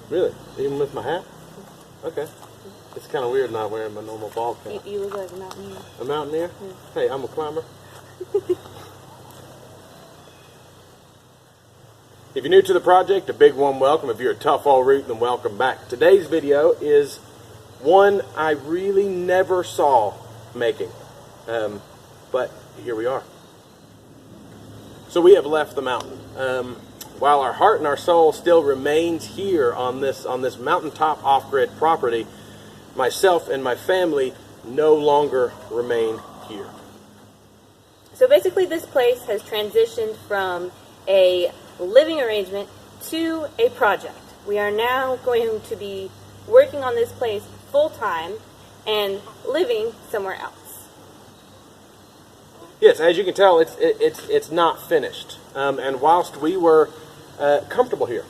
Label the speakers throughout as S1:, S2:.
S1: Really? Even with my hat? Okay. It's kind of weird not wearing my normal bald cap.
S2: You look like a mountaineer.
S1: A mountaineer?
S2: Yeah.
S1: Hey, I'm a climber. If you're new to the project, a big warm welcome. If you're a tough old root, then welcome back. Today's video is one I really never saw making, but here we are. So we have left the mountain. While our heart and our soul still remains here on this mountaintop off-grid property, myself and my family no longer remain here.
S2: So basically this place has transitioned from a living arrangement to a project. We are now going to be working on this place full-time and living somewhere else.
S1: Yes, as you can tell, it's not finished. And whilst we were comfortable here,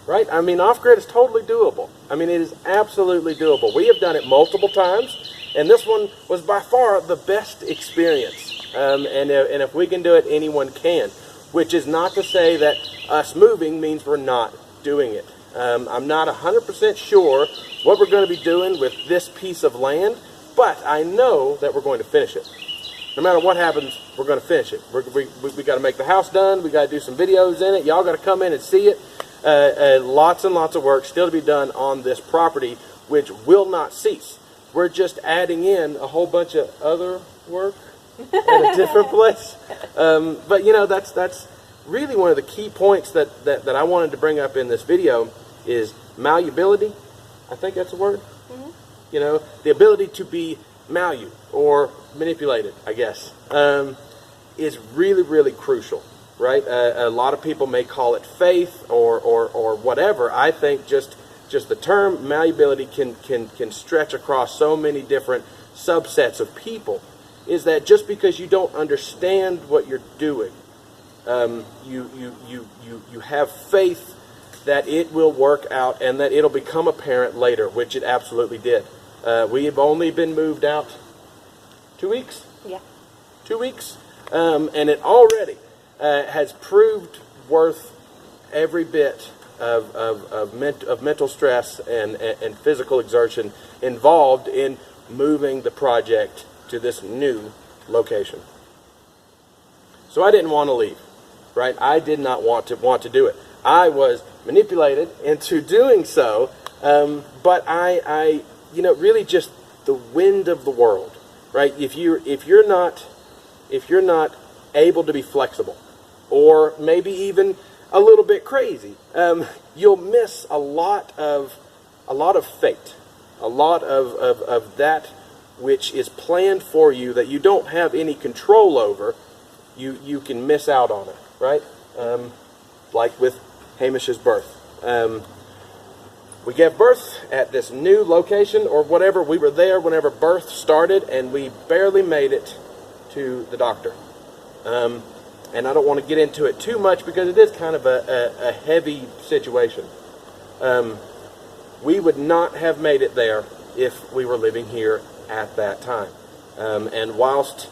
S1: right? I mean, off-grid is totally doable. I mean, it is absolutely doable. We have done it multiple times, and this one was by far the best experience. And if we can do it, anyone can. Which is not to say that us moving means we're not doing it. I'm not 100% sure what we're going to be doing with this piece of land, but I know that we're going to finish it. No matter what happens, we're going to finish it. We got to make the house done. We got to do some videos in it. Y'all got to come in and see it. Lots and lots of work still to be done on this property, which will not cease. We're just adding in a whole bunch of other work at a different place. But you know, that's really one of the key points that I wanted to bring up in this video is malleability. I think that's a word. Mm-hmm. You know, the ability to be malu or manipulated, I guess, is really, really crucial, right? A lot of people may call it faith or whatever. I think just the term malleability can stretch across so many different subsets of people. Is that just because you don't understand what you're doing, you have faith that it will work out and that it'll become apparent later, which it absolutely did. We have only been moved out 2 weeks?
S2: Yeah.
S1: 2 weeks? And it already has proved worth every bit of mental stress and physical exertion involved in moving the project to this new location. So I didn't want to leave, right? I did not want to do it. I was manipulated into doing so, but I you know, really just the wind of the world, right? If you're not able to be flexible, or maybe even a little bit crazy, you'll miss a lot of fate, a lot of that which is planned for you that you don't have any control over. You can miss out on it, right? Like with Hamish's birth. We gave birth at this new location or whatever. We were there whenever birth started, and we barely made it to the doctor. And I don't want to get into it too much because it is kind of a heavy situation. We would not have made it there if we were living here at that time. And whilst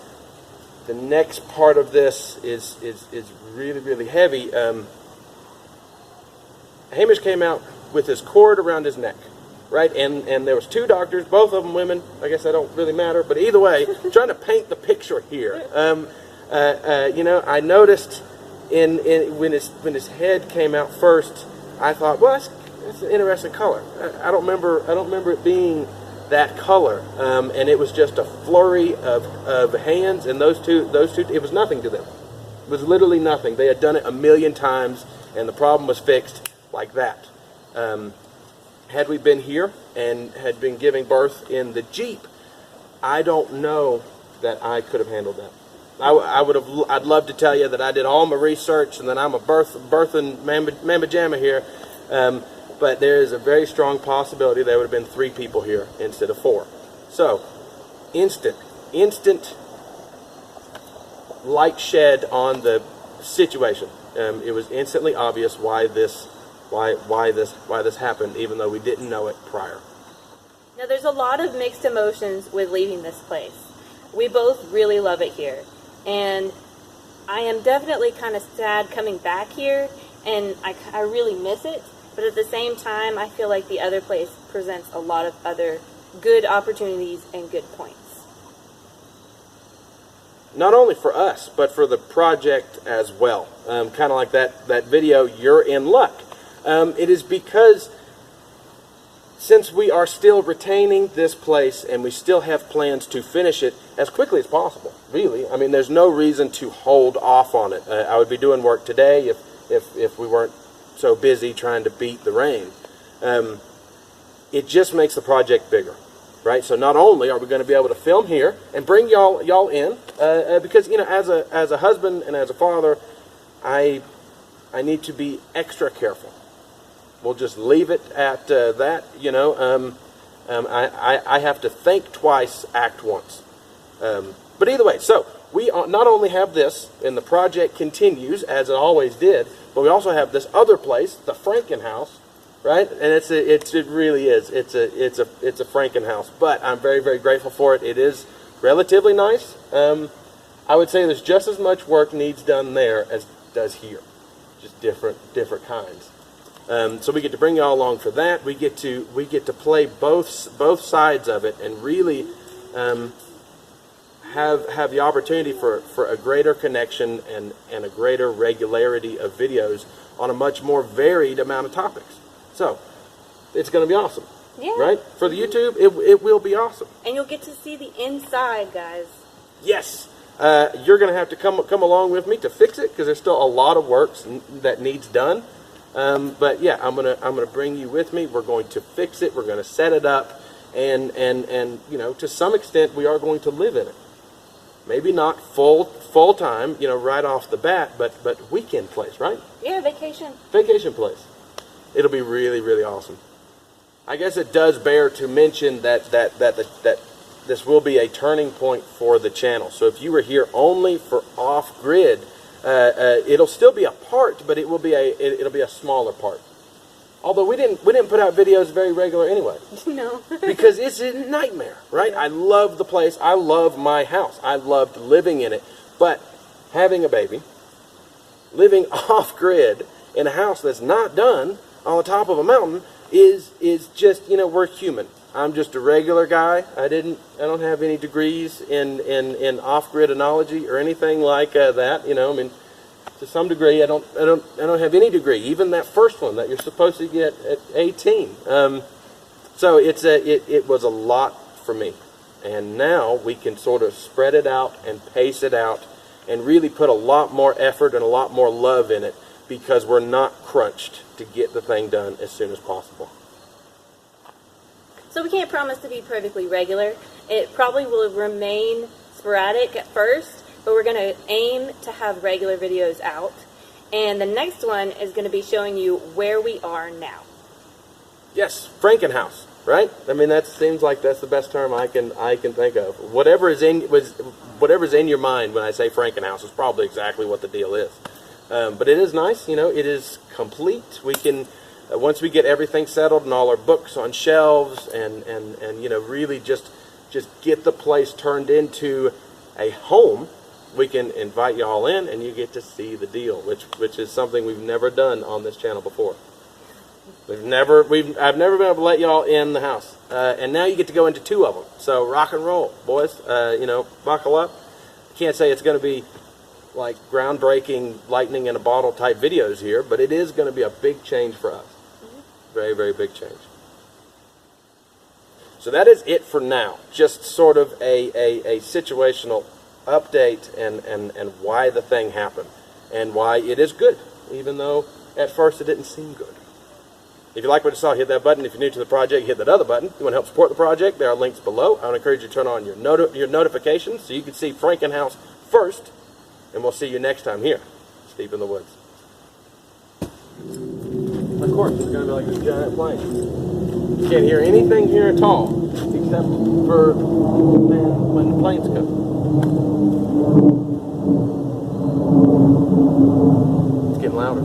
S1: the next part of this is really, really heavy, Hamish came out with his cord around his neck, right? And there was two doctors, both of them women. I guess that don't really matter, but either way, trying to paint the picture here. You know, I noticed when his head came out first, I thought, well, that's an interesting color. I don't remember it being that color, and it was just a flurry of hands, and those two, it was nothing to them. It was literally nothing. They had done it a million times, and the problem was fixed like that. Had we been here and had been giving birth in the Jeep, I don't know that I could have handled that. I'd love to tell you that I did all my research and that I'm a birthing mamma jamma here, but there is a very strong possibility there would have been 3 people here instead of 4. So, instant light shed on the situation. It was instantly obvious why this happened, even though we didn't know it prior.
S2: Now, there's a lot of mixed emotions with leaving this place. We both really love it here, and I am definitely kind of sad coming back here, and I really miss it. but at the same time, I feel like the other place presents a lot of other good opportunities and good points.
S1: Not only for us, but for the project as well. Kind of like that video, You're in Luck. It is because since we are still retaining this place and we still have plans to finish it as quickly as possible, really. I mean, there's no reason to hold off on it. I would be doing work today if we weren't so busy trying to beat the rain. It just makes the project bigger, right? So not only are we going to be able to film here and bring y'all in, because, you know, as a husband and as a father, I need to be extra careful. We'll just leave it at that, you know. I have to think twice, act once. But either way, so we not only have this, and the project continues as it always did, but we also have this other place, the Frankenhouse, right? And it really is. It's a Frankenhouse. But I'm very, very grateful for it. It is relatively nice. I would say there's just as much work needs done there as does here, just different kinds. So we get to bring y'all along for that. We get to play both sides of it and really have the opportunity for a greater connection and a greater regularity of videos on a much more varied amount of topics. So it's going to be awesome.
S2: Yeah.
S1: Right? For the YouTube, it will be awesome.
S2: And you'll get to see the inside, guys.
S1: Yes. You're going to have to come along with me to fix it because there's still a lot of work that needs done. But yeah, I'm gonna bring you with me. We're going to fix it. We're going to set it up, and you know, to some extent, we are going to live in it. Maybe not full time, you know, right off the bat, but weekend place, right?
S2: Yeah, vacation.
S1: Vacation place. It'll be really, really awesome. I guess it does bear to mention that this will be a turning point for the channel. So if you were here only for off-grid, it'll still be a part, but it'll be a smaller part. Although we didn't put out videos very regular anyway.
S2: No.
S1: Because it's a nightmare, right? I love the place. I love my house. I loved living in it. But having a baby, living off-grid in a house that's not done on the top of a mountain is just, you know, we're human. I'm just a regular guy. I don't have any degrees in off-grid enology or anything like that. You know, I mean, to some degree, I don't have any degree. Even that first one that you're supposed to get at 18. So it was a lot for me, and now we can sort of spread it out and pace it out, and really put a lot more effort and a lot more love in it because we're not crunched to get the thing done as soon as possible.
S2: So we can't promise to be perfectly regular. It probably will remain sporadic at first, but we're going to aim to have regular videos out. And the next one is going to be showing you where we are now.
S1: Yes, Frankenhouse, right? I mean, that seems like that's the best term I can think of. Whatever's in your mind when I say Frankenhouse is probably exactly what the deal is. But it is nice, you know. It is complete. We can. Once we get everything settled and all our books on shelves and you know, really just get the place turned into a home, we can invite y'all in and you get to see the deal, which is something we've never done on this channel before. I've never been able to let y'all in the house, and now you get to go into 2 of them. So rock and roll, boys. You know, buckle up. Can't say it's going to be like groundbreaking, lightning in a bottle type videos here, but it is going to be a big change for us. Very, very big change. So that is it for now. Just sort of a situational update and why the thing happened and why it is good, even though at first it didn't seem good. If you like what you saw, hit that button. If you're new to the project, hit that other button. If you want to help support the project, there are links below. I would encourage you to turn on your notifications so you can see Frankenhouse first, and we'll see you next time here, Deep in the Woods. Of course, it's going to be like this giant plane. You can't hear anything here at all, except for when the planes come. It's getting louder.